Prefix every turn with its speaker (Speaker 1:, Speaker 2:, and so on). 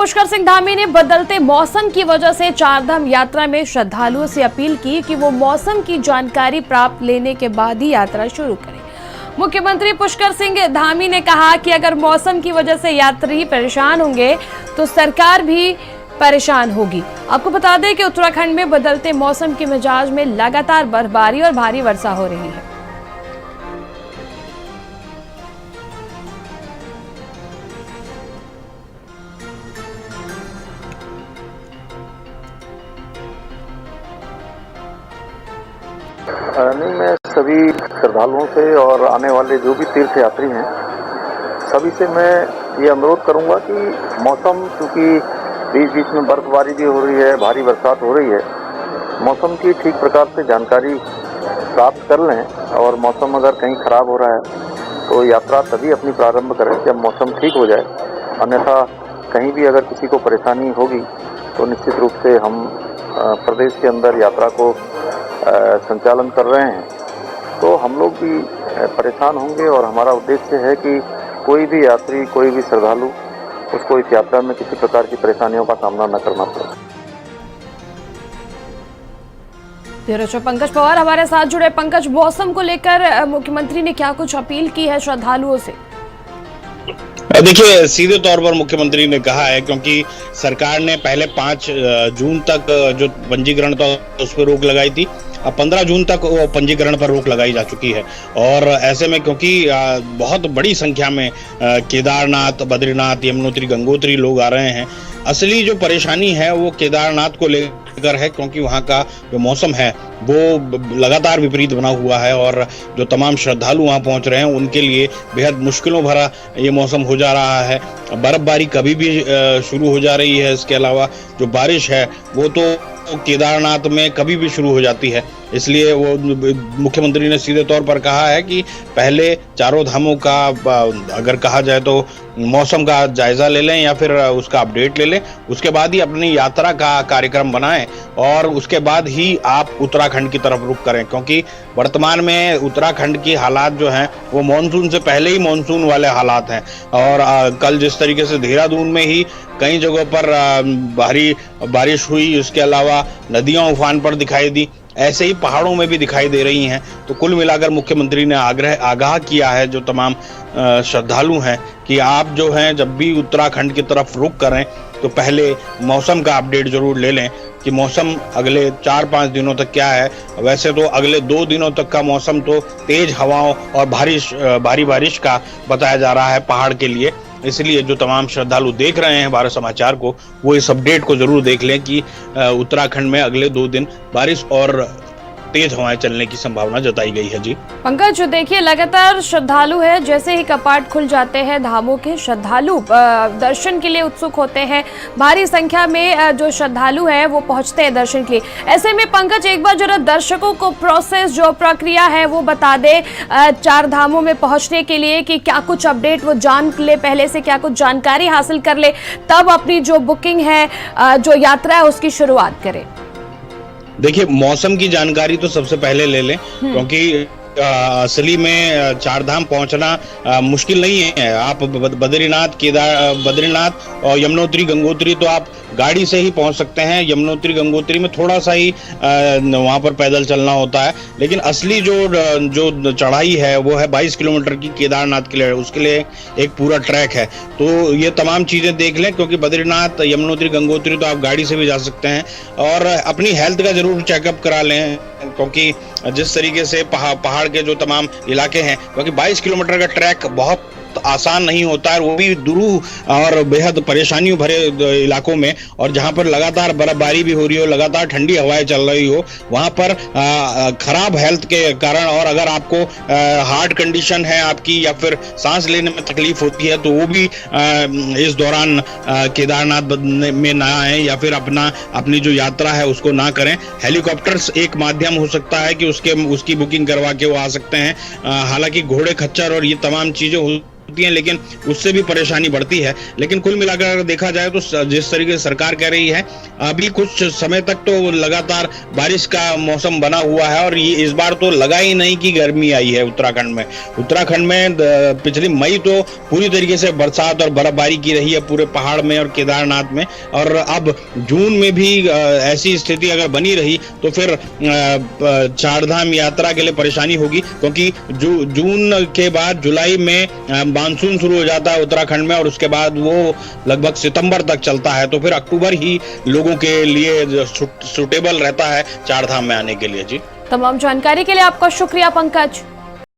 Speaker 1: पुष्कर सिंह धामी ने बदलते मौसम की वजह से चारधाम यात्रा में श्रद्धालुओं से अपील की कि वो मौसम की जानकारी प्राप्त लेने के बाद ही यात्रा शुरू करें। मुख्यमंत्री पुष्कर सिंह धामी ने कहा कि अगर मौसम की वजह से यात्री परेशान होंगे तो सरकार भी परेशान होगी। आपको बता दें कि उत्तराखंड में बदलते मौसम के मिजाज में लगातार बर्फबारी और भारी वर्षा हो रही है।
Speaker 2: नहीं, मैं सभी श्रद्धालुओं से और आने वाले जो भी तीर्थ यात्री हैं सभी से मैं ये अनुरोध करूंगा कि मौसम, क्योंकि बीच बीच में बर्फबारी भी हो रही है, भारी बरसात हो रही है, मौसम की ठीक प्रकार से जानकारी प्राप्त कर लें और मौसम अगर कहीं खराब हो रहा है तो यात्रा तभी अपनी प्रारंभ करें जब मौसम ठीक हो जाए। अन्यथा कहीं भी अगर किसी को परेशानी होगी तो निश्चित रूप से हम प्रदेश के अंदर यात्रा को संचालन कर रहे हैं तो हम लोग भी परेशान होंगे और हमारा उद्देश्य है कि कोई भी यात्री, कोई भी श्रद्धालु उसको इस यात्रा में किसी प्रकार की परेशानियों का सामना न करना पड़े।
Speaker 1: पंकज पवार हमारे साथ जुड़े। पंकज, मौसम को लेकर मुख्यमंत्री ने क्या कुछ अपील की है श्रद्धालुओं से?
Speaker 3: देखिए, सीधे तौर पर मुख्यमंत्री ने कहा है, क्योंकि सरकार ने पहले 5 जून तक जो पंजीकरण था उस पर रोक लगाई थी, अब 15 जून तक वो पंजीकरण पर रोक लगाई जा चुकी है। और ऐसे में क्योंकि बहुत बड़ी संख्या में केदारनाथ, बद्रीनाथ, यमुनोत्री, गंगोत्री लोग आ रहे हैं, असली जो परेशानी है वो केदारनाथ को लेकर है, क्योंकि वहाँ का जो मौसम है वो लगातार विपरीत बना हुआ है और जो तमाम श्रद्धालु वहाँ पहुँच रहे हैं उनके लिए बेहद मुश्किलों भरा ये मौसम हो जा रहा है। बर्फबारी कभी भी शुरू हो जा रही है। इसके अलावा जो बारिश है वो तो केदारनाथ में कभी भी शुरू हो जाती है। इसलिए वो मुख्यमंत्री ने सीधे तौर पर कहा है कि पहले चारों धामों का अगर कहा जाए तो मौसम का जायजा ले लें या फिर उसका अपडेट ले लें, उसके बाद ही अपनी यात्रा का कार्यक्रम बनाएं और उसके बाद ही आप उत्तराखंड की तरफ रुख करें, क्योंकि वर्तमान में उत्तराखंड की हालात जो हैं वो मानसून से पहले ही मानसून वाले हालात हैं। और कल जिस तरीके से देहरादून में ही कई जगहों पर भारी बारिश हुई, उसके अलावा नदियां उफान पर दिखाई दी, ऐसे ही पहाड़ों में भी दिखाई दे रही हैं। तो कुल मिलाकर मुख्यमंत्री ने आगाह किया है जो तमाम श्रद्धालु हैं कि आप जो हैं जब भी उत्तराखंड की तरफ रुख करें तो पहले मौसम का अपडेट जरूर ले लें कि मौसम अगले 4-5 दिनों तक क्या है। वैसे तो अगले 2 दिनों तक का मौसम तो तेज हवाओं और भारी बारिश का बताया जा रहा है पहाड़ के लिए। इसलिए जो तमाम श्रद्धालु देख रहे हैं भारत समाचार को, वो इस अपडेट को जरूर देख लें कि उत्तराखंड में अगले 2 दिन बारिश और तेज हवाएं चलने की संभावना जताई गई है। जी
Speaker 1: पंकज, देखिए लगातार श्रद्धालु है, जैसे ही कपाट खुल जाते हैं धामों के, श्रद्धालु दर्शन के लिए उत्सुक होते हैं। भारी संख्या में जो श्रद्धालु है वो पहुंचते हैं दर्शन के लिए। ऐसे में पंकज, एक बार जरा दर्शकों को प्रोसेस, जो प्रक्रिया है वो बता दे 4 धामों में पहुंचने के लिए, कि क्या कुछ अपडेट वो जान ले, पहले से क्या कुछ जानकारी हासिल कर ले, तब अपनी जो बुकिंग है, जो यात्रा है उसकी शुरुआत करे।
Speaker 3: देखिए, मौसम की जानकारी तो सबसे पहले ले लें, क्योंकि असली में 4 धाम पहुंचना मुश्किल नहीं है। आप बद्रीनाथ और यमुनोत्री, गंगोत्री तो आप गाड़ी से ही पहुंच सकते हैं। यमुनोत्री, गंगोत्री में थोड़ा सा ही वहां पर पैदल चलना होता है, लेकिन असली जो चढ़ाई है वो है 22 किलोमीटर की केदारनाथ के लिए। उसके लिए एक पूरा ट्रैक है। तो ये तमाम चीजें देख लें, क्योंकि बद्रीनाथ, यमुनोत्री, गंगोत्री तो आप गाड़ी से भी जा सकते हैं। और अपनी हेल्थ का जरूर चेकअप करा लें, क्योंकि जिस तरीके से पहाड़ के जो तमाम इलाके हैं, क्योंकि 22 किलोमीटर का ट्रैक बहुत आसान नहीं होता है, वो भी दुरूह और बेहद परेशानियों भरे इलाकों में, और जहां पर लगातार बर्फबारी भी हो रही हो, लगातार ठंडी हवाएं चल रही हो, वहां पर खराब हेल्थ के कारण, और अगर आपको हार्ट कंडीशन है आपकी या फिर सांस लेने में तकलीफ होती है तो वो भी इस दौरान केदारनाथ में ना आए या फिर अपनी जो यात्रा है उसको ना करें। हेलीकॉप्टर्स एक माध्यम हो सकता है कि उसकी बुकिंग करवा के वो आ सकते हैं। हालांकि घोड़े खच्चर और ये तमाम चीजें होती हैं, लेकिन उससे भी परेशानी बढ़ती है। लेकिन कुल मिलाकर अगर देखा जाए तो जिस तरीके से सरकार कह रही है, अभी कुछ समय तक तो लगातार बारिश का मौसम बना हुआ है और ये इस बार तो लगा ही नहीं कि गर्मी आई है उत्तराखंड में। उत्तराखंड में पिछली मई तो पूरी तरीके से बरसात और बर्फबारी की रही है पूरे पहाड़ में और केदारनाथ में, और अब जून में भी ऐसी स्थिति अगर बनी रही तो फिर चारधाम यात्रा के लिए परेशानी होगी, क्योंकि जून के बाद जुलाई में मानसून शुरू हो जाता है उत्तराखंड में और उसके बाद वो लगभग सितंबर तक चलता है, तो फिर अक्टूबर ही लोगों के लिए सूटेबल रहता है चारधाम में आने के लिए। जी,
Speaker 1: तमाम जानकारी के लिए आपका शुक्रिया पंकज।